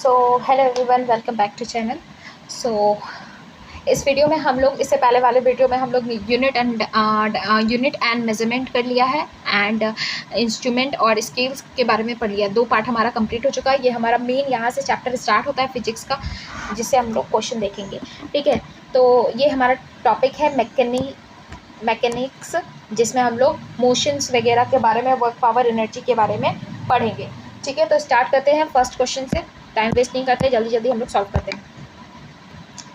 So hello everyone, welcome back to channel. So इस video में हम लोग, इससे पहले वाले वीडियो में हम लोग यूनिट एंड मेजरमेंट कर लिया है एंड इंस्ट्रूमेंट और स्केल्स के बारे में पढ़ लिया। 2 पार्ट हमारा कंप्लीट हो चुका है। ये हमारा मेन यहाँ से चैप्टर स्टार्ट होता है फिजिक्स का, जिससे हम लोग क्वेश्चन देखेंगे। ठीक है, तो ये हमारा टॉपिक है मैकेनिक्स, जिसमें हम लोग मोशंस वगैरह के बारे में, वर्क, पावर, एनर्जी के बारे में पढ़ेंगे। ठीक है, तो स्टार्ट करते हैं फर्स्ट क्वेश्चन से। टाइम वेस्ट नहीं करते, जल्दी जल्दी हम लोग सॉल्व करते हैं।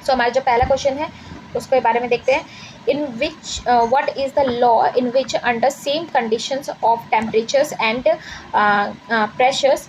सो हमारा जो पहला क्वेश्चन है उसके बारे में देखते हैं। In which what is the law in which under same conditions of temperatures and pressures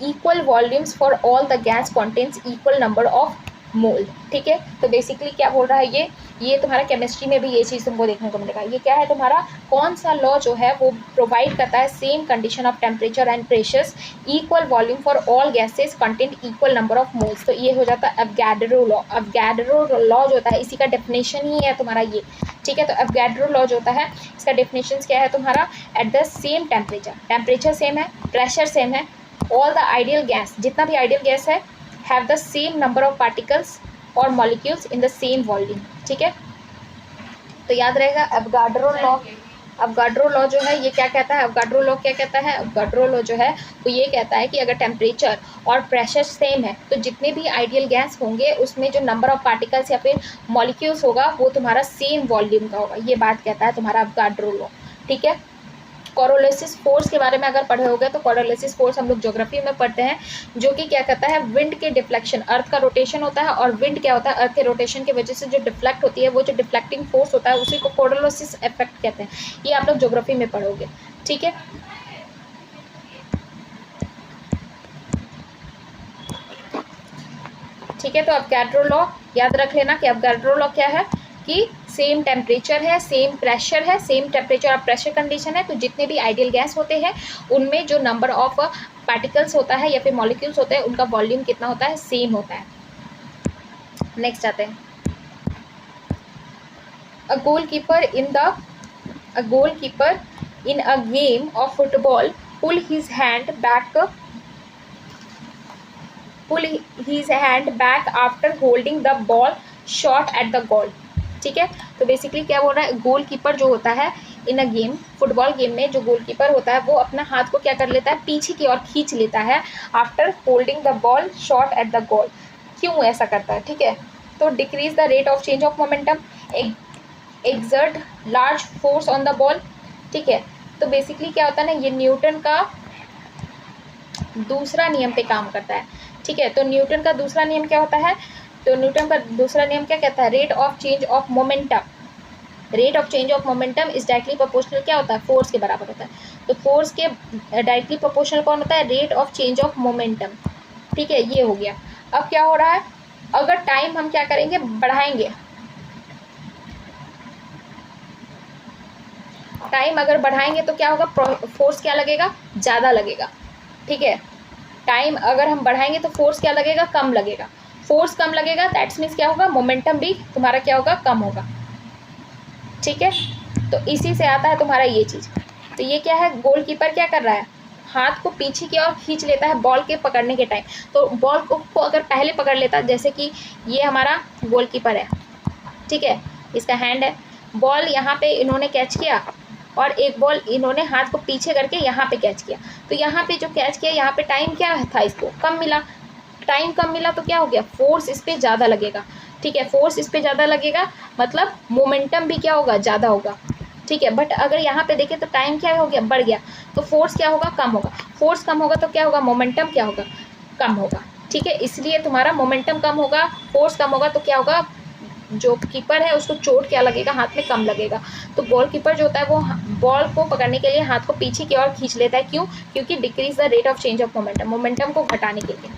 equal volumes for all the gas contains equal number of mole. ठीक है, तो बेसिकली क्या बोल रहा है, ये तुम्हारा केमिस्ट्री में भी ये चीज़ तुमको देखने को मिलेगा। ये क्या है तुम्हारा, कौन सा लॉ जो है वो प्रोवाइड करता है same condition of temperature and pressures equal volume for all gases content equal number of moles. तो ये हो जाता है अवोगाड्रो लॉ। अवोगाड्रो लॉ जो होता है इसी का डेफिनेशन ही है तुम्हारा ये। ठीक है, तो अवोगाड्रो लॉ जो होता है इसका डेफिनेशन क्या है तुम्हारा, at the same temperature same है, प्रेशर सेम है, ऑल द आइडियल गैस, जितना भी आइडियल गैस है, have the same number of particles और molecules in the same volume. ठीक है, तो याद रहेगा अवोगाड्रो लॉ। अवोगाड्रो लॉ जो है ये क्या कहता है, अवोगाड्रो लॉ क्या कहता है, अवोगाड्रो लॉ जो है वो ये कहता है कि अगर टेम्परेचर और प्रेशर सेम है तो जितने भी आइडियल गैस होंगे उसमें जो नंबर ऑफ पार्टिकल्स या फिर मॉलिक्यूल्स होगा वो तुम्हारा सेम वॉल्यूम का होगा। ये बात कहता है तुम्हारा अवोगाड्रो लॉ। ठीक है, कोरोलिसिस फोर्स के बारे में अगर पढ़े होगे तो कोरोलिसिस फोर्स हम लोग ज्योग्राफी में पढ़ते हैं, जो कि क्या कहता है, विंड के डिफ्लेक्शन, अर्थ का रोटेशन होता है और विंड क्या होता है, अर्थ के रोटेशन की वजह से जो डिफ्लेक्ट होती है, वो जो डिफ्लेक्टिंग फोर्स होता है उसी को कोरोलिसिस इफेक्ट कहते हैं। ये आप लोग ज्योग्राफी में पढ़ोगे। ठीक है, ठीक है, तो अवोगाड्रो लॉ याद रख लेना कि अवोगाड्रो लॉ क्या है कि सेम टेम्परेचर है, सेम प्रेशर है, सेम टेम्परेचर और प्रेशर कंडीशन है, तो जितने भी आइडियल गैस होते हैं उनमें जो नंबर ऑफ पार्टिकल्स होता है या फिर मॉलिक्यूल्स होते हैं उनका वॉल्यूम कितना होता है, सेम होता है। नेक्स्ट आते हैं, a goalkeeper in a game of football pull his hand back after holding the ball shot at the goal. ठीक है, तो बेसिकली क्या बोल रहा है, गोलकीपर जो होता है इन अ गेम, फुटबॉल गेम में जो गोलकीपर होता है वो अपना हाथ को क्या कर लेता है, पीछे की ओर खींच लेता है after holding the ball shot at the गोल। क्यों ऐसा करता है? ठीक है, तो decrease the rate of change of momentum, exert large force on the ball. ठीक है, तो बेसिकली क्या होता है ना, ये न्यूटन का दूसरा नियम पे काम करता है। ठीक है, तो न्यूटन का दूसरा नियम क्या होता है, तो न्यूटन का दूसरा नियम क्या कहता है, rate of change of momentum. Rate of change of momentum is directly proportional क्या होता है, फोर्स के बराबर होता है। तो फोर्स के डायरेक्टली प्रोपोर्शनल कौन होता है, rate of change of momentum. ठीक है, ये हो गया। अब क्या हो रहा है, अगर टाइम हम क्या करेंगे, बढ़ाएंगे, टाइम अगर बढ़ाएंगे तो क्या होगा, फोर्स क्या लगेगा, ज़्यादा लगेगा। ठीक है, टाइम अगर हम बढ़ाएंगे तो फोर्स क्या लगेगा, कम लगेगा। फोर्स कम लगेगा, दैट्स मीन्स क्या होगा, मोमेंटम भी तुम्हारा क्या होगा, कम होगा। ठीक है, तो इसी से आता है तुम्हारा ये चीज़। तो ये क्या है, गोलकीपर क्या कर रहा है, हाथ को पीछे की ओर खींच लेता है बॉल के पकड़ने के टाइम। तो बॉल को अगर पहले पकड़ लेता, जैसे कि ये हमारा गोलकीपर है, ठीक है, इसका हैंड है, बॉल यहाँ पे इन्होंने कैच किया और एक बॉल इन्होंने हाथ को पीछे करके यहाँ पे कैच किया। तो यहाँ पे जो कैच किया, यहाँ पे टाइम क्या था, इसको कम मिला। टाइम कम मिला तो क्या हो गया, फोर्स इस पर ज़्यादा लगेगा। ठीक है, फोर्स इस पर ज़्यादा लगेगा, मतलब मोमेंटम भी क्या होगा, ज़्यादा होगा। ठीक है, बट अगर यहाँ पे देखें तो टाइम क्या हो गया, बढ़ गया, तो फोर्स क्या होगा, कम होगा। फोर्स कम होगा तो क्या होगा, मोमेंटम क्या होगा, कम होगा। ठीक है, इसलिए तुम्हारा मोमेंटम कम होगा, फोर्स कम होगा, तो क्या होगा, जो कीपर है उसको चोट क्या लगेगा, हाथ में कम लगेगा। तो गोलकीपर जो होता है वो बॉल को पकड़ने के लिए हाथ को पीछे की ओर खींच लेता है। क्यों? क्योंकि decrease the rate of change of momentum, momentum को घटाने के लिए।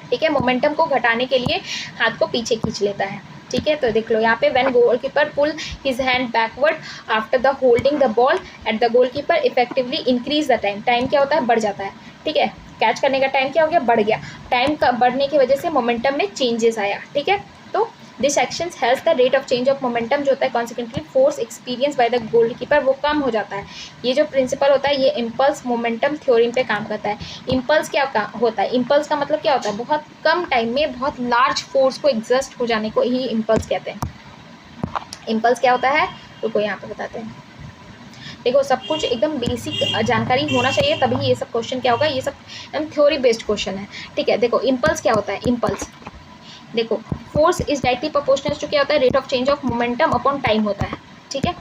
ठीक है, मोमेंटम को घटाने के लिए हाथ को पीछे खींच लेता है। ठीक है, तो देख लो यहाँ पे, when goalkeeper pull his hand backward after the holding the ball at the goalkeeper effectively increase the time. Time क्या होता है, बढ़ जाता है। ठीक है, कैच करने का टाइम क्या हो गया, बढ़ गया। टाइम का बढ़ने की वजह से मोमेंटम में चेंजेस आया। ठीक है, तो this action helps the rate of change of momentum जो होता है consequently force experience by the goalkeeper वो कम हो जाता है। ये जो प्रिंसिपल होता है ये इम्पल्स मोमेंटम थ्योरम पे काम करता है। इम्पल्स क्या होता है, इम्पल्स का मतलब क्या होता है, बहुत कम टाइम में बहुत लार्ज फोर्स को एग्जस्ट हो जाने को ही इम्पल्स कहते हैं। इम्पल्स क्या होता है, रुको यहाँ पे बताते हैं। देखो सब कुछ एकदम बेसिक जानकारी होना चाहिए तभी ये सब क्वेश्चन क्या होगा, ये सब एकदम थ्योरी बेस्ड क्वेश्चन है, ठीक है। देखो इम्पल्स क्या होता है, इम्पल्स देखो force is directly proportional to क्या होता है, rate of change of momentum upon time होता है, ठीक है।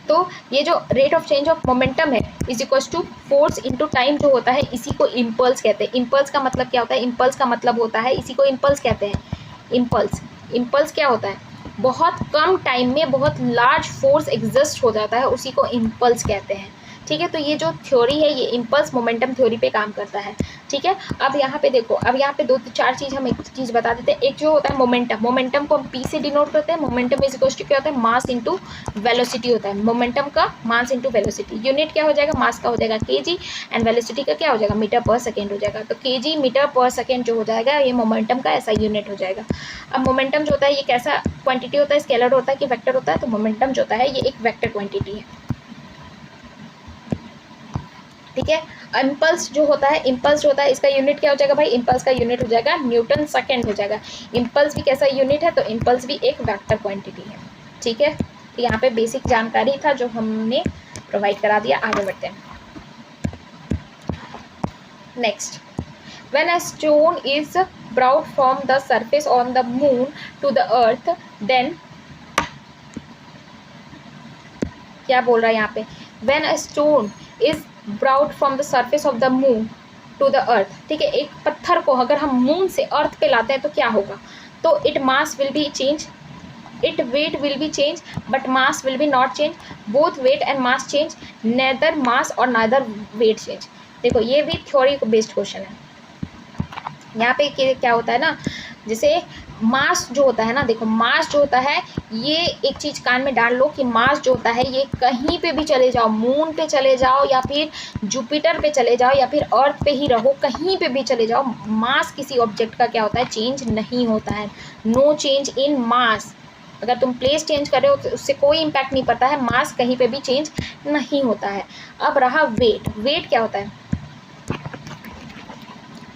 तो ये जो rate of change of momentum है is equals to force into time जो होता है, इसी को इम्पल्स कहते हैं। इम्पल्स का मतलब क्या होता है, इम्पल्स का मतलब होता है, इसी को इम्पल्स कहते हैं। इम्पल्स, इम्पल्स क्या होता है, बहुत कम टाइम में बहुत लार्ज फोर्स एग्जिस्ट हो जाता है, उसी को इम्पल्स कहते हैं, ठीक है। तो ये जो थ्योरी है ये इम्पल्स मोमेंटम थ्योरी पे काम करता है, ठीक है। अब यहाँ पे देखो, अब यहाँ पे 2-4 चीज़ हम एक चीज़ बता देते हैं। एक जो होता है मोमेंटम, मोमेंटम को हम पी से डिनोट करते हैं। मोमेंटम इज इक्वल्स टू क्या होता है, मास इंटू वेलोसिटी होता है। मोमेंटम का मास इंटू वेलोसिटी, यूनिट क्या हो जाएगा, मास का हो जाएगा केजी एंड वेलोसिटी का क्या हो जाएगा, मीटर पर सेकेंड हो जाएगा। तो केजी मीटर पर सेकेंड जो हो जाएगा ये मोमेंटम का ऐसा यूनिट हो जाएगा। अब मोमेंटम जो होता है ये कैसा क्वांटिटी होता है, स्केलर होता है कि वेक्टर होता है, तो मोमेंटम जो होता है ये एक वेक्टर क्वांटिटी है, ठीक है। इम्पल्स जो होता है, इम्पल्स जो होता है इसका यूनिट क्या हो जाएगा भाई, इम्पल्स का यूनिट हो जाएगा न्यूटन सेकेंड हो जाएगा। इम्पल्स भी कैसा यूनिट है, तो इम्पल्स भी एक वेक्टर क्वांटिटी है, ठीक है। तो यहाँ पे बेसिक जानकारी था जो हमने प्रोवाइड करा दिया। आगे बढ़ते हैं। Next, when a stone is brought from the surface on the moon to the earth, then क्या बोल रहा है यहाँ पे, when a stone is brought from the surface of the moon to the earth, ठीक है। एक पत्थर को अगर हम मून से अर्थ पे लाते हैं तो क्या होगा, तो it mass will be change, it weight will be change but mass will be not change, both weight and mass change, neither mass और नादर वेट चेंज। देखो ये भी थ्योरी बेस्ड क्वेश्चन है। यहाँ पे क्या होता है ना, जैसे मास जो होता है ना, देखो मास जो होता है, ये एक चीज़ कान में डाल लो कि मास जो होता है ये कहीं पे भी चले जाओ, मून पे चले जाओ या फिर जुपिटर पे चले जाओ या फिर अर्थ पे ही रहो, कहीं पे भी चले जाओ, मास किसी ऑब्जेक्ट का क्या होता है, चेंज नहीं होता है। नो चेंज इन मास। अगर तुम प्लेस चेंज कर रहे हो तो उससे कोई इम्पैक्ट नहीं पड़ता है, मास कहीं पे भी चेंज नहीं होता है। अब रहा वेट, वेट क्या होता है,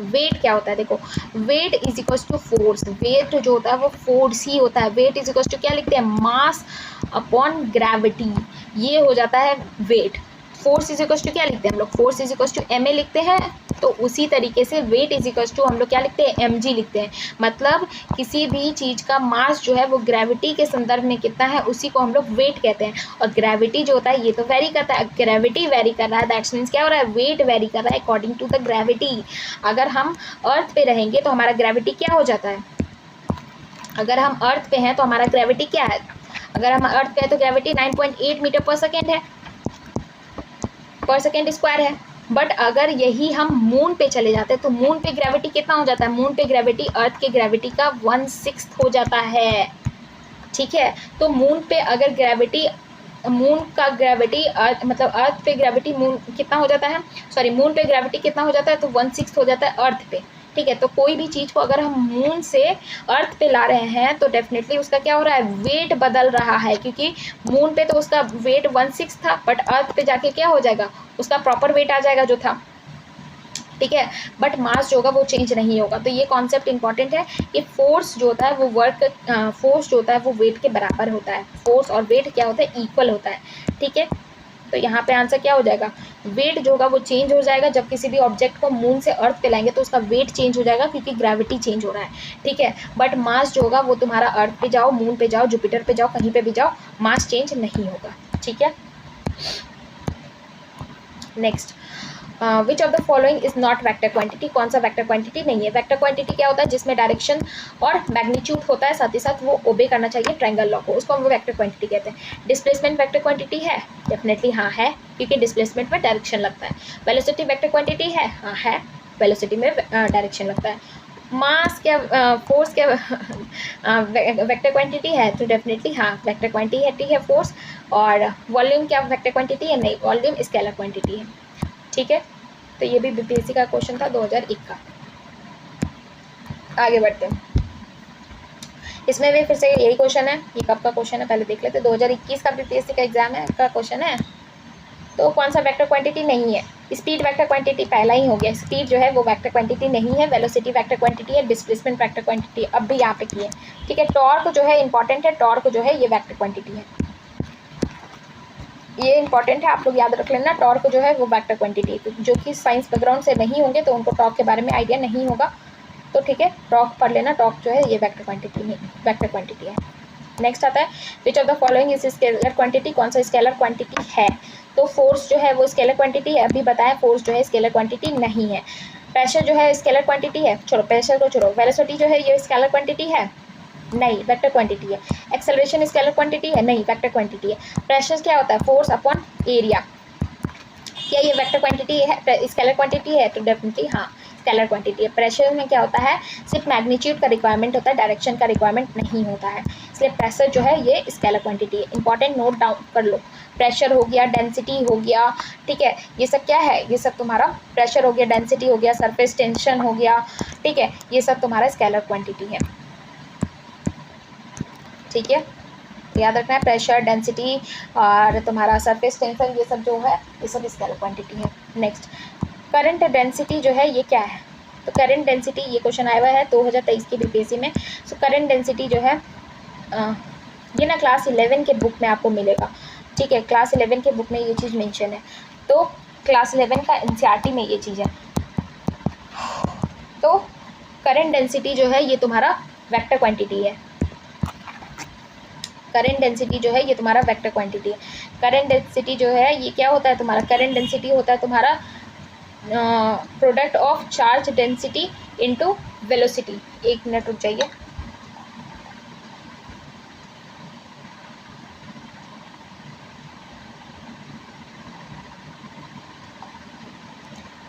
वेट क्या होता है, देखो weight is equal to force. Weight जो होता है वो फोर्स ही होता है। वेट इज इक्वल टू क्या लिखते हैं, मास अपॉन ग्रेविटी, ये हो जाता है weight. Force is equal to क्या लिखते हैं हम लोग, force is equal to M A लिखते हैं। तो उसी तरीके से वेट इज इक्वल टू हम लोग क्या लिखते हैं, एम जी लिखते हैं। मतलब किसी भी चीज़ का मास जो है वो ग्रेविटी के संदर्भ में कितना है उसी को हम लोग वेट कहते हैं। और ग्रेविटी जो होता है ये तो वेरी करता है, ग्रेविटी वेरी कर रहा है, दैट्स मीन्स क्या हो रहा है, वेट वेरी कर रहा है अकॉर्डिंग टू द ग्रेविटी। अगर हम अर्थ पे रहेंगे तो हमारा ग्रेविटी क्या हो जाता है, अगर हम अर्थ पे हैं तो हमारा ग्रेविटी क्या है, अगर हम अर्थ पे है तो ग्रेविटी 9.8 मीटर पर सेकेंड है, पर सेकेंड स्क्वायर है। बट अगर यही हम मून पे चले जाते हैं तो मून पे ग्रेविटी कितना हो जाता है, मून पे ग्रेविटी अर्थ के ग्रेविटी का 1/6 हो जाता है, ठीक है। तो मून पे अगर ग्रेविटी, मून का ग्रेविटी अर्थ मतलब अर्थ पे ग्रेविटी मून कितना हो जाता है, सॉरी मून पे ग्रेविटी कितना हो जाता है, तो 1/6 हो जाता है अर्थ पे, ठीक है। तो कोई भी चीज़ को अगर हम मून से अर्थ पे ला रहे हैं तो डेफिनेटली उसका क्या हो रहा है, वेट बदल रहा है, क्योंकि मून पे तो उसका वेट 1/6 था बट अर्थ पे जाके क्या हो जाएगा, उसका प्रॉपर वेट आ जाएगा जो था, ठीक है। बट मास जो होगा वो चेंज नहीं होगा। तो ये कॉन्सेप्ट इंपॉर्टेंट है कि फोर्स जो होता है वो वर्क, फोर्स जो होता है वो वेट के बराबर होता है। फोर्स और वेट क्या होता है, इक्वल होता है, ठीक है। तो यहाँ पे आंसर क्या हो जाएगा, वेट जो होगा वो चेंज हो जाएगा। जब किसी भी ऑब्जेक्ट को मून से अर्थ पे लाएंगे तो उसका वेट चेंज हो जाएगा क्योंकि ग्रेविटी चेंज हो रहा है, ठीक है। बट मास जो होगा वो तुम्हारा अर्थ पे जाओ, मून पे जाओ, जुपिटर पे जाओ, कहीं पे भी जाओ, मास चेंज नहीं होगा, ठीक है। Next, which of the following is not vector quantity, कौन सा वेक्टर क्वांटिटी नहीं है। वेक्टर क्वांटिटी क्या होता है, जिसमें डायरेक्शन और मैग्नीट्यूड होता है, साथ ही साथ वो ओबे करना चाहिए ट्रायंगल लॉ को, उसको हम वेक्टर क्वांटिटी कहते हैं। डिस्प्लेसमेंट वेक्टर क्वांटिटी है, डेफिनेटली हाँ है, क्योंकि डिस्प्लेसमेंट में डायरेक्शन लगता है। वेलोसिटी वेक्टर क्वांटिटी है, हाँ है, वेलोसिटी में डायरेक्शन लगता है। मास क्या, फोर्स क्या वेक्टर क्वांटिटी है, तो डेफिनेटली हाँ वेक्टर क्वांटिटी है फोर्स। और वॉल्यूम क्या वेक्टर क्वांटिटी है, नहीं, वॉल्यूम स्केलर क्वांटिटी है, ठीक है। तो ये भी बीपीएससी का क्वेश्चन था 2001 का। आगे बढ़ते हैं। इसमें भी फिर से यही क्वेश्चन है। ये कब का क्वेश्चन है पहले देख लेते हैं। 2021 का बीपीएससी का एग्जाम है का क्वेश्चन है। तो कौन सा वेक्टर क्वांटिटी नहीं है? स्पीड वेक्टर क्वांटिटी पहला ही हो गया। स्पीड जो है वो वेक्टर क्वांटिटी नहीं है, वेलोसिटी वेक्टर क्वांटिटी है, डिस्प्लेसमेंट वेक्टर क्वांटिटी अब भी यहाँ पे की है। ठीक है, टॉर्क जो है इंपॉर्टेंट है, टॉर्क जो है ये वेक्टर क्वांटिटी है, ये इंपॉर्टेंट है, आप लोग याद रख लेना। टॉर्क जो है वो वेक्टर क्वांटिटी, जो कि साइंस बैकग्राउंड से नहीं होंगे तो उनको टॉर्क के बारे में आइडिया नहीं होगा, तो ठीक है टॉर्क पढ़ लेना। टॉर्क जो है ये वेक्टर क्वांटिटी है। नेक्स्ट आता है विच of the following is scalar quantity, कौन सा स्केलर क्वांटिटी है? तो फोर्स जो है वो स्केलर क्वांटिटी है, अभी बताया फोर्स जो है स्केलर क्वांटिटी नहीं है। प्रेशर जो है स्केलर क्वांटिटी है, छोड़ो प्रेशर को छोड़ो। वेलोसिटी जो है ये स्केलर क्वांटिटी है, नहीं वेक्टर क्वांटिटी है। एक्सेलरेशन स्केलर क्वांटिटी है, नहीं वेक्टर क्वांटिटी है। प्रेशर क्या होता है? Force upon area. क्या ये वेक्टर क्वांटिटी है, स्केलर क्वांटिटी है? तो डेफिनेटली हाँ स्केलर क्वांटिटी है। प्रेशर में क्या होता है? सिर्फ मैग्नीट्यूड का रिक्वायरमेंट होता है, डायरेक्शन का रिक्वायरमेंट नहीं होता है, इसलिए प्रेशर जो है ये स्केलर क्वांटिटी है। इंपॉर्टेंट नोट डाउन कर लो, प्रेशर हो गया, डेंसिटी हो गया, ठीक है ये सब क्या है? ये सब तुम्हारा प्रेशर हो गया, डेंसिटी हो गया, सरफेस टेंशन हो गया, ठीक है ये सब तुम्हारा स्केलर क्वांटिटी है। ठीक है याद रखना है, प्रेशर डेंसिटी और तुम्हारा सरफेस टेंशन ये सब जो है ये सब स्केलर क्वांटिटी है। नेक्स्ट करंट डेंसिटी जो है ये क्या है? तो करंट डेंसिटी, ये क्वेश्चन आया हुआ है 2023 की बीपीएससी में। सो करंट डेंसिटी जो है ये ना क्लास 11 के बुक में आपको मिलेगा। ठीक है क्लास 11 के बुक में ये चीज़ मेंशन है, तो क्लास 11 का एनसीईआरटी में ये चीज़ है। तो करंट डेंसिटी जो है ये तुम्हारा वेक्टर क्वांटिटी है। करंट डेंसिटी जो है ये तुम्हारा वेक्टर क्वांटिटी है। करंट डेंसिटी जो है ये क्या होता है तुम्हारा? करंट डेंसिटी होता है तुम्हारा product of charge density into velocity. एक मिनट रुक जाइए।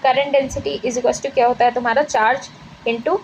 Current density is equal to क्या होता है तुम्हारा? चार्ज इनटू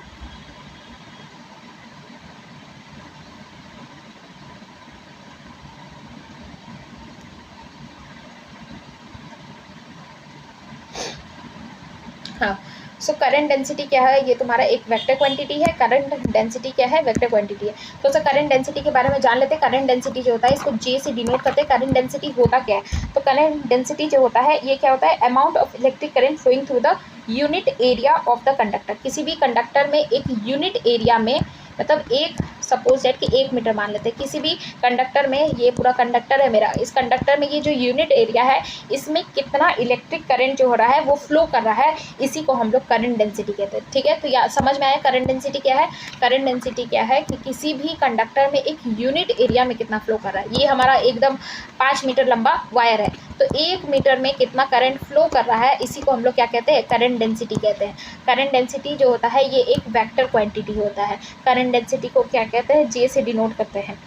हाँ। सो करंट डेंसिटी क्या है? ये तुम्हारा एक वेक्टर क्वांटिटी है। करंट डेंसिटी क्या है? वेक्टर क्वांटिटी है। तो सर करंट डेंसिटी के बारे में जान लेते हैं। करंट डेंसिटी जो होता है इसको जे से डिनोट करते हैं। करंट डेंसिटी होता क्या है? तो करंट डेंसिटी जो होता है ये क्या होता है? Amount of electric current flowing through the unit area of the conductor. किसी भी कंडक्टर में एक यूनिट एरिया में, मतलब एक सपोज दैट कि 1 मीटर मान लेते हैं, किसी भी कंडक्टर में, ये पूरा कंडक्टर है मेरा, इस कंडक्टर में ये जो यूनिट एरिया है इसमें कितना इलेक्ट्रिक करंट जो हो रहा है वो फ्लो कर रहा है, इसी को हम लोग करंट डेंसिटी कहते हैं। ठीक है तो या समझ में आया करंट डेंसिटी क्या है? करंट डेंसिटी क्या है कि किसी भी कंडक्टर में एक यूनिट एरिया में कितना फ्लो कर रहा है। ये हमारा एकदम 5 मीटर लंबा वायर है, तो 1 मीटर में कितना करंट फ्लो कर रहा है, इसी को हम लोग क्या कहते हैं? करंट डेंसिटी कहते हैं। करंट डेंसिटी जो होता है ये एक वेक्टर क्वांटिटी होता है। करंट डेंसिटी को क्या कहते हैं? जे से डिनोट करते हैं।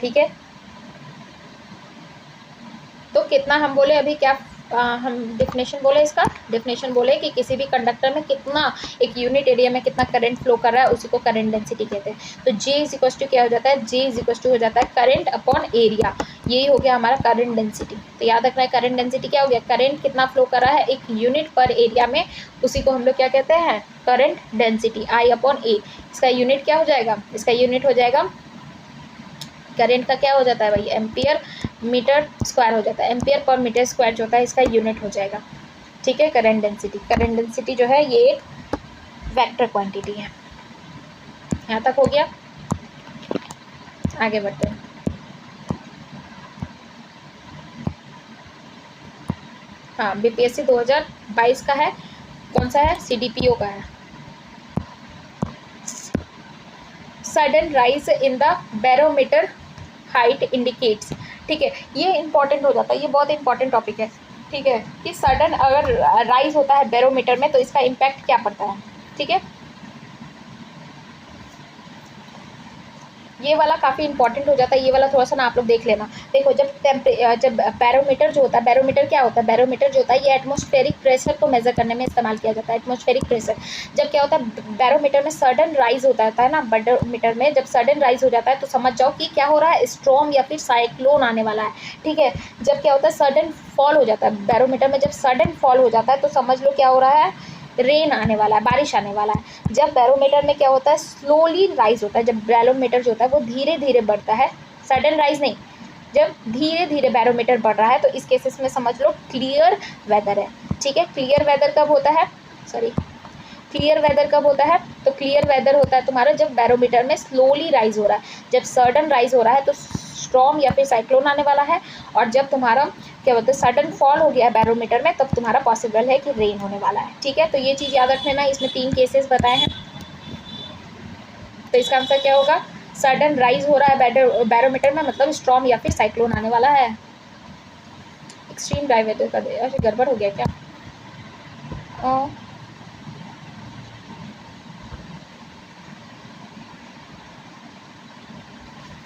ठीक है तो कितना हम बोले अभी क्या हम डेफिनेशन बोले, इसका डेफिनेशन बोले कि किसी भी कंडक्टर में कितना, एक यूनिट एरिया में कितना करंट फ्लो कर रहा है, उसी को करंट डेंसिटी कहते हैं। तो जे इज इक्वल टू क्या हो जाता है? जे इज इक्वल टू हो जाता है करंट अपॉन एरिया। यही हो गया हमारा करंट डेंसिटी। तो याद रखना है करंट डेंसिटी क्या हो गया? करंट कितना फ्लो कर रहा है एक यूनिट पर एरिया में, उसी को हम लोग क्या कहते हैं? Current density. I upon A, इसका यूनिट क्या हो जाएगा? इसका यूनिट हो जाएगा, करंट का क्या हो जाता है भाई? एम्पियर मीटर स्क्वायर हो जाता है। एम्पियर पर मीटर स्क्वायर जो होता है इसका यूनिट हो जाएगा। ठीक है करंट डेंसिटी। करंट डेंसिटी जो है ये एक वेक्टर क्वांटिटी है। यहाँ तक हो गया, आगे बढ़ते हैं। हाँ बीपीएससी 2022 का है, कौन सा है? सीडीपीओ का है। Sudden rise in the barometer height indicates. ठीक है ये इंपॉर्टेंट हो जाता है, ये बहुत इंपॉर्टेंट टॉपिक है। ठीक है कि सडन अगर राइज होता है बैरोमीटर में तो इसका इम्पैक्ट क्या पड़ता है। ठीक है ये वाला काफ़ी इंपॉर्टेंट हो जाता है, ये वाला थोड़ा सा ना आप लोग देख लेना। देखो जब बैरोमीटर जो होता है, बैरोमीटर क्या होता है? बैरोमीटर जो होता है ये एटमॉस्फेरिक प्रेशर को मेजर करने में इस्तेमाल किया जाता है। एटमॉस्फेरिक प्रेशर जब क्या होता है बैरोमीटर में सडन राइज होता है ना, बैरोमीटर में जब सडन राइज हो जाता है तो समझ जाओ कि क्या हो रहा है? स्ट्रॉम या फिर साइक्लोन आने वाला है। ठीक है जब क्या होता है सडन फॉल हो जाता है बैरोमीटर में, जब सडन फॉल हो जाता है तो समझ लो क्या हो रहा है? रेन आने वाला है, बारिश आने वाला है। जब बैरोमीटर में क्या होता है, स्लोली राइज होता है। जब बैरोमीटर जो होता है वो धीरे धीरे बढ़ता है, सडन राइज नहीं, जब धीरे धीरे बैरोमीटर बढ़ रहा है तो इस केसेस में समझ लो क्लियर वेदर है। ठीक है, क्लियर वेदर कब होता है, क्लियर वेदर कब होता है, तो क्लियर वेदर होता है तुम्हारा जब बैरोमीटर में स्लोली राइज हो रहा है। जब सडन राइज हो रहा है तो स्टॉर्म या फिर साइक्लोन आने वाला है, और जब तुम्हारा क्या बोलते हैं सडन फॉल हो गया है बैरोमीटर में, तब तुम्हारा पॉसिबल है कि रेन होने वाला है। ठीक है, तो ये चीज़ याद रख लेना। इसमें 3 केसेस बताए हैं, तो इसका आंसर क्या होगा, सडन राइज हो रहा है बैरोमीटर में, मतलब स्टॉर्म या फिर साइक्लोन आने वाला है। एक्सट्रीम ड्राई वेदर का ऐसे गड़बड़ हो गया क्या?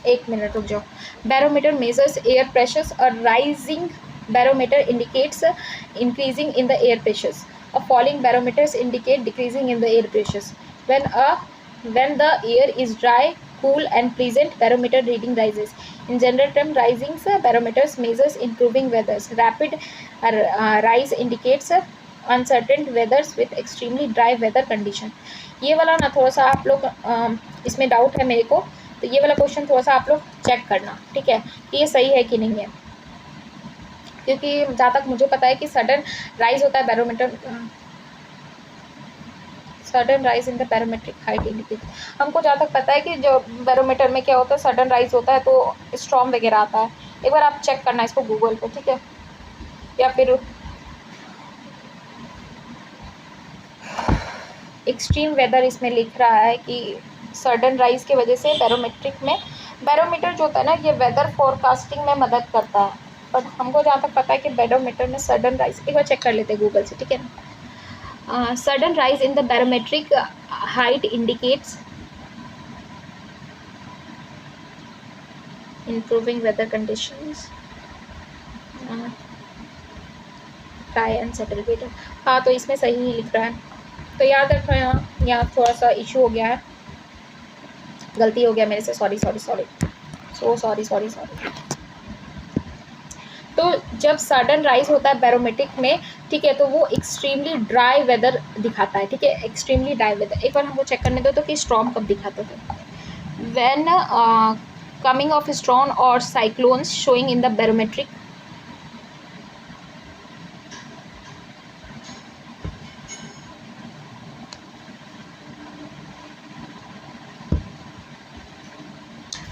एक मिनट रुक जाओ। बैरोमीटर मेजर्स एयर प्रेशर्स, और rising barometer indicates increasing in the air pressures. A falling barometers indicate decreasing in the air pressures. When the air is dry, cool and pleasant, barometer reading rises. In general term, rising barometers measures improving weathers. Rapid rise indicates uncertain weathers with extremely dry weather condition. ये वाला ना थोड़ा सा आप लोग इसमें doubt है मेरे को, तो ये वाला क्वेश्चन थोड़ा सा आप लोग चेक करना, ठीक है, कि ये सही है कि नहीं है। क्योंकि जहाँ तक मुझे पता है कि सडन राइज होता है barometer, sudden rise in the barometric height indicate, हमको जहाँ तक पता है कि जो बैरोमीटर में क्या होता है सडन राइज होता है तो स्टॉर्म वगैरह आता है। एक बार आप चेक करना इसको गूगल पे, ठीक है, या फिर एक्सट्रीम वेदर इसमें लिख रहा है कि सडन राइज की वजह से बैरोमेट्रिक में, बैरोमीटर जो होता है ना ये वेदर फोरकास्टिंग में मदद करता है, पर हमको जहाँ तक पता है कि बैरोमीटर में सडन राइज, एक बार चेक कर लेते हैं गूगल से, ठीक है ना। Sudden rise in the barometric height indicates improving weather conditions, dry and settle weather. हाँ, तो इसमें सही ही लिख रहा है, तो याद रखना। यहाँ थोड़ा सा इशू हो गया है, गलती हो गया मेरे से, सॉरी। तो जब सडन राइज होता है बैरोमेट्रिक में, ठीक है, तो वो एक्सट्रीमली ड्राई वेदर दिखाता है, ठीक है, एक्सट्रीमली ड्राई वेदर। एक बार हमको चेक करने दो तो कि स्टॉर्म कब दिखाते थे। व्हेन कमिंग ऑफ स्टॉर्म और cyclones showing in the barometric,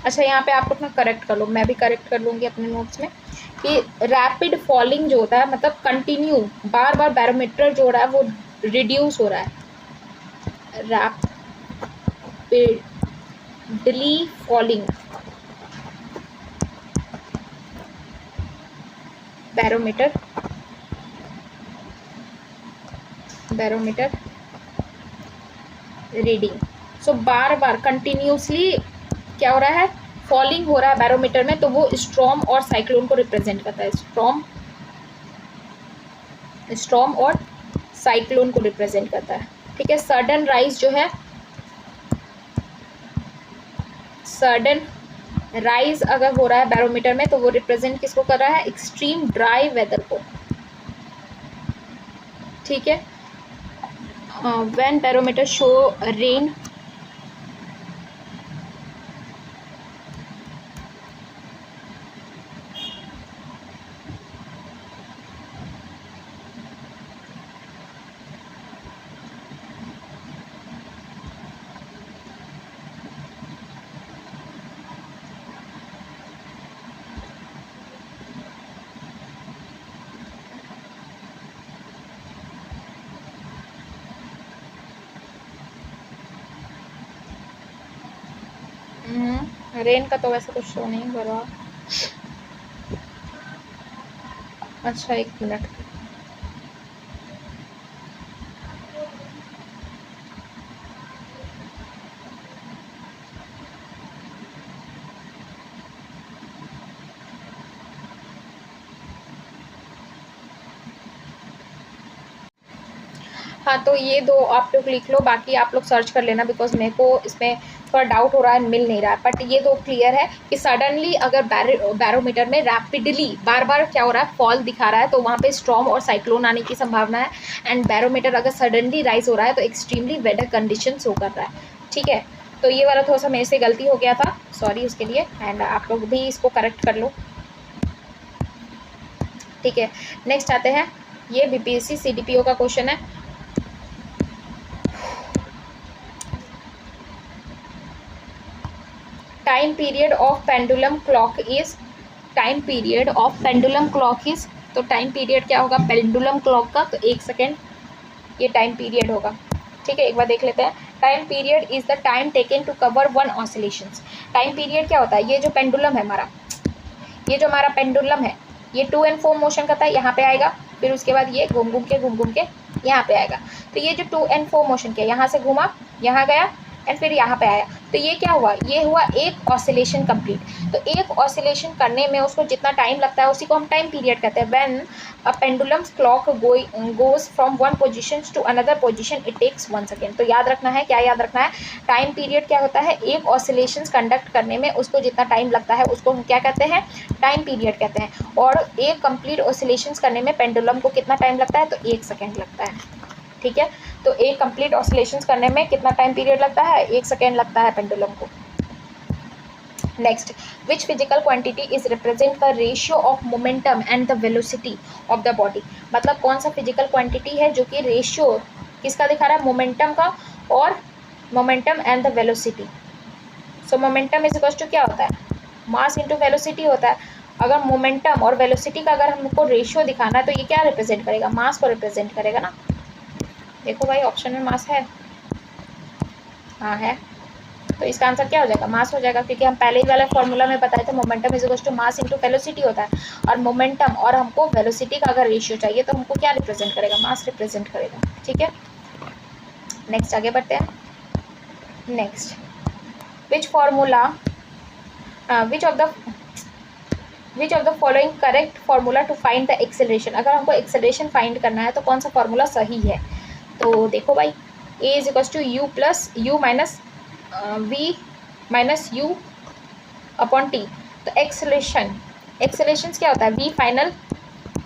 अच्छा यहाँ पे आप लोग ना करेक्ट कर लो, मैं भी करेक्ट कर लूँगी अपने नोट्स में, कि रैपिड फॉलिंग जो होता है मतलब कंटिन्यू बार बार बैरोमीटर जो हो रहा है वो रिड्यूस हो रहा है, रैपिडली फॉलिंग बैरोमीटर रीडिंग। सो बार बार कंटिन्यूसली क्या हो रहा है, फॉलिंग हो रहा है बैरोमीटर में, तो वो स्टॉर्म और साइक्लोन को रिप्रेजेंट करता है, स्टॉर्म और साइक्लोन को रिप्रेजेंट करता है, ठीक है। सडन राइज जो है, सडन राइज अगर हो रहा है बैरोमीटर में तो वो रिप्रेजेंट किसको कर रहा है, एक्सट्रीम ड्राई वेदर को, ठीक है। When barometer show rain, rain का तो वैसे कुछ शो नहीं कर रहा। अच्छा एक मिनट, हाँ तो ये दो आप लोग लिख लो, बाकी आप लोग सर्च कर लेना, बिकॉज मेरे को इसमें थोड़ा डाउट हो रहा है, मिल नहीं रहा है, बट ये तो क्लियर है कि सडनली अगर बैरोमीटर में रैपिडली बार बार क्या हो रहा है, फॉल दिखा रहा है, तो वहाँ पे स्टॉर्म और साइक्लोन आने की संभावना है। एंड बैरोमीटर अगर सडनली राइज हो रहा है तो एक्सट्रीमली वेदर कंडीशन शो कर रहा है। ठीक है, तो ये वाला थोड़ा सा मेरे से गलती हो गया था, सॉरी उसके लिए, एंड आप लोग भी इसको करेक्ट कर लो। ठीक है, नेक्स्ट आते हैं, ये बीपीएससी सीडीपीओ का क्वेश्चन है। Time period of pendulum clock is, time period of pendulum clock is, तो टाइम पीरियड क्या होगा पेंडुलम क्लॉक का, तो 1 सेकेंड ये टाइम पीरियड होगा। ठीक है, एक बार देख लेते हैं। Time period is the time taken to cover one oscillations. Time period क्या होता है, ये जो पेंडुलम है हमारा, ये जो हमारा पेंडुलम है, ये 2 and 4 मोशन करता है, यहाँ पे आएगा, फिर उसके बाद ये घूम घूम के यहाँ पे आएगा। तो ये जो 2 and 4 मोशन किया, यहाँ से घूमा, यहाँ गया एंड फिर यहाँ पे आया, तो ये क्या हुआ, ये हुआ एक ऑसिलेशन कंप्लीट। तो एक ऑसिलेशन करने में उसको जितना टाइम लगता है उसी को हम टाइम पीरियड कहते हैं। When a pendulum clock goes from one position to another position it takes 1 second. तो याद रखना है, क्या याद रखना है, टाइम पीरियड क्या होता है, एक ऑसिलेशन कंडक्ट करने में उसको जितना टाइम लगता है उसको हम क्या कहते हैं, टाइम पीरियड कहते हैं। और एक कंप्लीट ऑसिलेशन करने में पेंडुलम को कितना टाइम लगता है, तो 1 सेकेंड लगता है। ठीक है, तो एक कंप्लीट ऑसिलेशंस करने में कितना टाइम पीरियड लगता है, 1 सेकेंड लगता है पेंडुलम को। Next, which physical quantity is represent the ratio of momentum and the velocity of the body. मतलब कौन सा फिजिकल क्वांटिटी है जो कि रेशियो किसका दिखा रहा है, मोमेंटम का, और momentum and the velocity. So momentum is equal to क्या होता है, मास इंटू वेलोसिटी होता है। अगर मोमेंटम और वेलोसिटी का अगर हमको रेशियो दिखाना है तो ये क्या रिप्रेजेंट करेगा, मास को रिप्रेजेंट करेगा ना। देखो भाई ऑप्शन में मास है, हाँ है, तो इसका आंसर क्या हो जाएगा, मास हो जाएगा, क्योंकि हम पहले ही वाला फॉर्मूला में बताए थे momentum is equal to mass into velocity होता है। और मोमेंटम और हमको वेलोसिटी का अगर रेशियो चाहिए तो हमको क्या रिप्रेजेंट करेगा, मास रिप्रेजेंट करेगा। ठीक है, नेक्स्ट आगे बढ़ते हैं। Next, which formula which of the following correct formula to find the acceleration. अगर हमको एक्सेलरेशन फाइंड करना है तो कौन सा फॉर्मूला सही है, तो देखो भाई, A is equal to U plus U minus V minus U upon T. तो एक्सेलरेशन क्या होता है, V final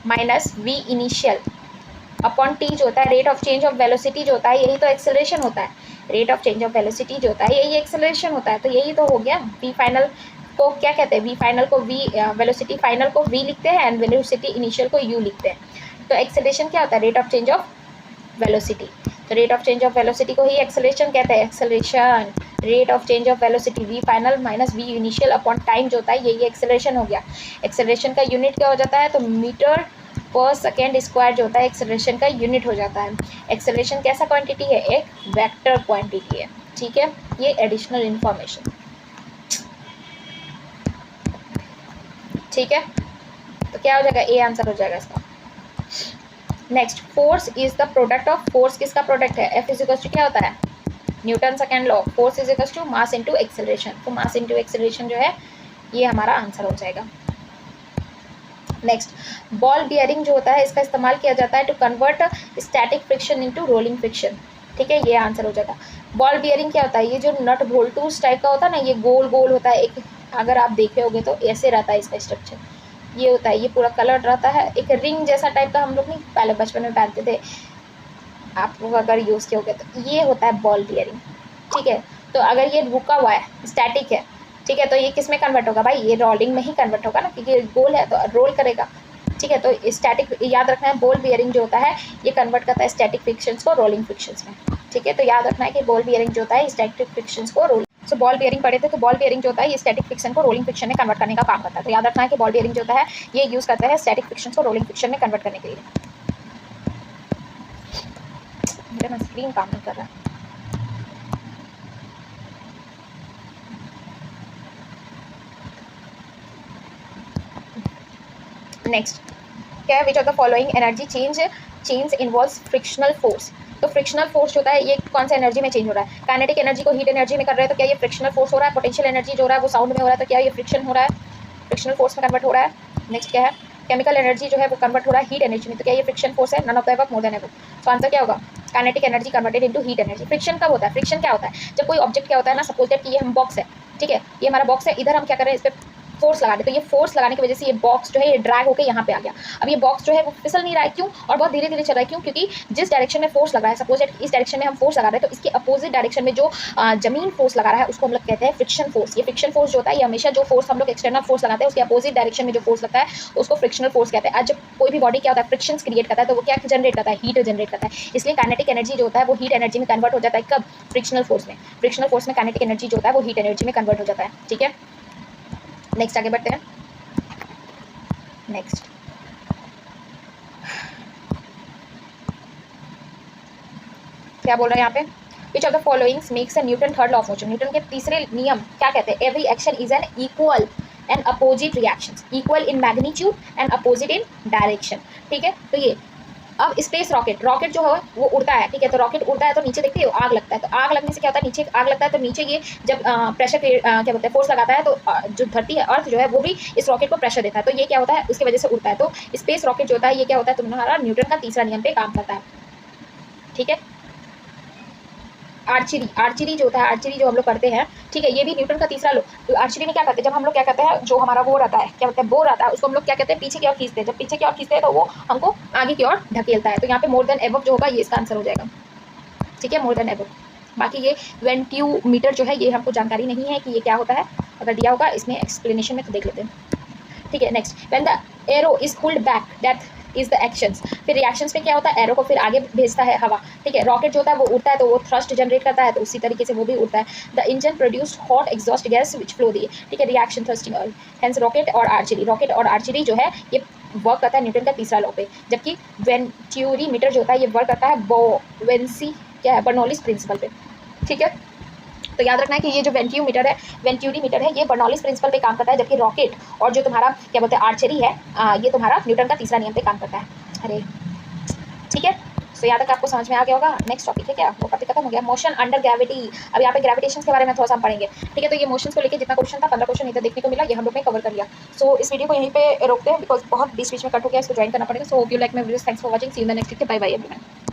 minus V initial upon T जो होता है rate of change of velocity जो होता है, यही तो एक्सेलरेशन होता है। Rate of change of velocity जो होता है यही एक्सेलरेशन होता है, तो यही तो हो गया। वी फाइनल को क्या कहते हैं, वी फाइनल को वी, वेलोसिटी फाइनल को वी लिखते हैं एंड वेलोसिटी इनिशियल को यू लिखते हैं। तो एक्सेलरेशन क्या होता है, rate of change of velocity. तो rate of change of velocity को ही एक्सेलरेशन कहते हैं। Acceleration rate of change of velocity V final minus V initial upon time जो होता है यही एक्सेलरेशन हो गया। एक्सेलरेशन का यूनिट क्या हो जाता है, तो मीटर पर सेकेंड स्क्वायर जो होता है एक्सेलरेशन का यूनिट हो जाता है। एक्सेलरेशन कैसा क्वांटिटी है, एक वेक्टर क्वांटिटी है। ठीक है, ये एडिशनल इंफॉर्मेशन। ठीक है, तो क्या हो जाएगा, ए आंसर हो जाएगा इसका। Next, force is the product of, force किसका प्रोडक्ट है, एफ इज इक्वल टू क्या होता है, Newton second law. Force is equal to mass into acceleration, तो मास इंटू एक्सेलरेशन जो है ये हमारा आंसर हो जाएगा। नेक्स्ट, बॉल बियरिंग जो होता है इसका इस्तेमाल किया जाता है to convert static friction into rolling friction. ठीक है, ये आंसर हो जाता है। बॉल बियरिंग क्या होता है, ये जो नट बोल्टूस टाइप का होता है ना, ये गोल गोल होता है, एक अगर आप देखे होगे तो ऐसे रहता है इसका स्ट्रक्चर, ये होता है, ये पूरा कलर रहता है, एक रिंग जैसा टाइप का, हम लोग नहीं पहले बचपन में पहनते थे, आप लोग अगर यूज़ किए होगे तो ये होता है बॉल बियरिंग। ठीक है, तो अगर ये रुका हुआ है, स्टैटिक है, ठीक है, तो ये किस में कन्वर्ट होगा भाई, ये रोलिंग में ही कन्वर्ट होगा ना, क्योंकि गोल है तो रोल करेगा। ठीक है, तो स्टैटिक याद रखना है, बॉल बियरिंग जो होता है ये कन्वर्ट करता है स्टैटिक फ्रिक्शंस को रोलिंग फ्रिक्शंस में। ठीक है, तो याद रखना है कि बॉल बियरिंग जो होता है स्टैटिक फ्रिक्शंस को रोल, सो बॉल बियरिंग पढ़े थे, तो बॉल बियरिंग जो होता है ये स्टैटिक फ्रिक्शन को रोलिंग फ्रिक्शन में कन्वर्ट करने का काम करता है। तो याद रखना है कि बॉल बियरिंग जो होता है ये यूज़ करता है स्टैटिक फ्रिक्शन को रोलिंग फ्रिक्शन में कन्वर्ट करने के लिए। मेरा स्क्रीन काम नहीं कर रहा है। नेक्स्ट क्या है, विच of the following energy change involves frictional force. तो फ्रिक्शनल फोर्स होता है ये कौन सा एनर्जी में चेंज हो रहा है, काइनेटिक एनर्जी को हीट एनर्जी में कर रहे हैं तो क्या ये फ्रिक्शनल फोर्स हो रहा है, पोटेंशियल एनर्जी जो हो रहा है वो साउंड में हो रहा है तो क्या ये फ्रिक्शन हो रहा है, फ्रिक्शनल फोर्स में कन्वर्ट हो रहा है। नेक्स्ट क्या है, केमिकल एनर्जी जो है वो कन्वर्ट हो रहा है हीट एनर्जी में, तो क्या ये फ्रिक्शन फोर्स है, none of the above more than above. तो आंसर क्या होगा, kinetic energy converted into heat energy. Friction कब होता है? फ्रिक्शन क्या होता है? जब कोई ऑब्जेक्ट क्या होता है ना, सपोज दैट कि ये हम बॉक्स है, ठीक है, ये हमारा बॉक्स है, इधर हम क्या कर रहे हैं, इस पर फोर्स लगा रहे, तो ये फोर्स लगाने की वजह से ये बॉक्स जो है ये ड्रैग होकर यहाँ पे आ गया। अब ये बॉक्स जो है वो फिसल नहीं रहा है, क्यों? और बहुत धीरे धीरे चल रहा है, क्यों? क्योंकि जिस डायरेक्शन में फोर्स लगा है, सपोज इस डायरेक्शन में हम फोर्स लगा रहे हैं, तो इसके अपोजिट डायरेक्शन में जो जमीन फोर्स लगा रहा है उसको हम लोग कहते हैं फ्रिक्शन फोर्स। ये फ्रिक्शन फोर्स जो होता है, ये हमेशा जो फोर्स हम लोग एक्सटर्नल फोर्स लगाते हैं उसके अपोजिट डायरेक्शन में जो फोर्स लगता है उसको फ्रिक्शनल फोर्स कहते हैं। आज जब कोई भी बॉडी क्या होता है, फ्रिक्शन क्रिएट करता है, तो वो क्या जनरेट करता है? हीट जनरेट करता है। इसलिए काइनेटिक एनर्जी जो होता है वो हीट एनर्जी में कन्वर्ट हो जाता है। कब? फ्रिक्शनल फोर्स में। फ्रिक्शनल फोर्स में काइनेटिक एनर्जी जो होता है वो हीट एनर्जी में कन्वर्ट हो जाता है। ठीक है, नेक्स्ट आगे बढ़ते हैं। नेक्स्ट क्या बोल रहे हैं यहाँ पे? विच of the followings makes a Newton third law of motion. Newton के तीसरे नियम क्या कहते हैं? Every action is an equal and opposite reaction, equal in magnitude and opposite in direction. ठीक है, तो ये अब स्पेस रॉकेट, रॉकेट जो है वो उड़ता है, ठीक है, तो रॉकेट उड़ता है तो नीचे देखते हो आग लगता है, तो आग लगने से क्या होता है? नीचे आग लगता है तो नीचे ये जब प्रेशर क्या बोलते हैं, फोर्स लगाता है, तो जो धरती है, अर्थ जो है वो भी इस रॉकेट को प्रेशर देता है, तो ये क्या होता है? उसकी वजह से उड़ता है। तो स्पेस रॉकेट जो होता है ये क्या होता है? तुम्हारा न्यूटन का तीसरा नियम पे काम करता है। ठीक है, आर्चरी, आर्चरी जो होता है, आर्चरी जो हम लोग करते हैं, ठीक है, ये भी न्यूटन का तीसरा लो। तो आर्चरी में क्या करते हैं? जब हम लोग क्या करते हैं, जो हमारा वो रहता है, क्या बोलते हैं, बो रहता है, उसको हम लोग क्या कहते हैं? पीछे की ओर खींचते हैं। जब पीछे की ओर खींचते हैं तो वो हमको आगे की ओर ढकेलता है। तो यहाँ पे मोर देन एबव जो होगा ये इसका आंसर हो जाएगा। ठीक है, मोर देन एबव। बाकी ये वेंट्यूमीटर जो है ये हमको जानकारी नहीं है कि ये क्या होता है, अगर दिया होगा इसमें एक्सप्लेनेशन में तो देख लेते हैं। ठीक है, next, when the arrow is pulled back that is the actions. फिर रिएक्शंस में क्या होता है? एरो को फिर आगे भेजता है हवा। ठीक है, रॉकेट जो होता है वो उड़ता है तो वो थ्रस्ट जनरेट करता है, तो उसी तरीके से वो भी उड़ता है। The engine produce hot exhaust gas which flow the. ठीक है, reaction thrusting oil. Hence rocket और आर्चरी, रॉकेट और आर्चरी जो है ये वर्क करता है न्यूटन का तीसरा लॉ पे, जबकि वेंट्यूरीमीटर जो होता है ये वर्क करता है बोवेंसी क्या है, बर्नौलीज प्रिंसिपल पे। ठीक है, तो याद रखना है कि ये जो वेंट्यूमीटर है, वेंट्यूरीमीटर है, ये बर्नौलीज प्रिंसिपल पे काम करता है, जबकि रॉकेट और जो तुम्हारा क्या बोलते हैं आर्चरी है ये तुम्हारा न्यूटन का तीसरा नियम पे काम करता है। अरे ठीक है, तो यहाँ तक आपको समझ में आ गया होगा। नेक्स्ट टॉपिक है क्या, वो टॉपिक खत्म हो गया, मोशन अंडर ग्रेविटी। अब यहाँ पे ग्रेविटेशन के बारे में थोड़ा सा हम पढ़ेंगे। ठीक है, तो ये मोशंस को लेकर जितना क्वेश्चन था 15 क्वेश्चन इधर देखने को मिला, ये हम लोग ने कवर कर लिया। सो इस वीडियो को यहीं पे रोकते हैं बिकॉज बहुत बीच बीच में कट हो गया, इसको ज्वाइन करना पड़ेगा। So hope you like my videos, thanks for watching, see you in the next video, bye bye everyone.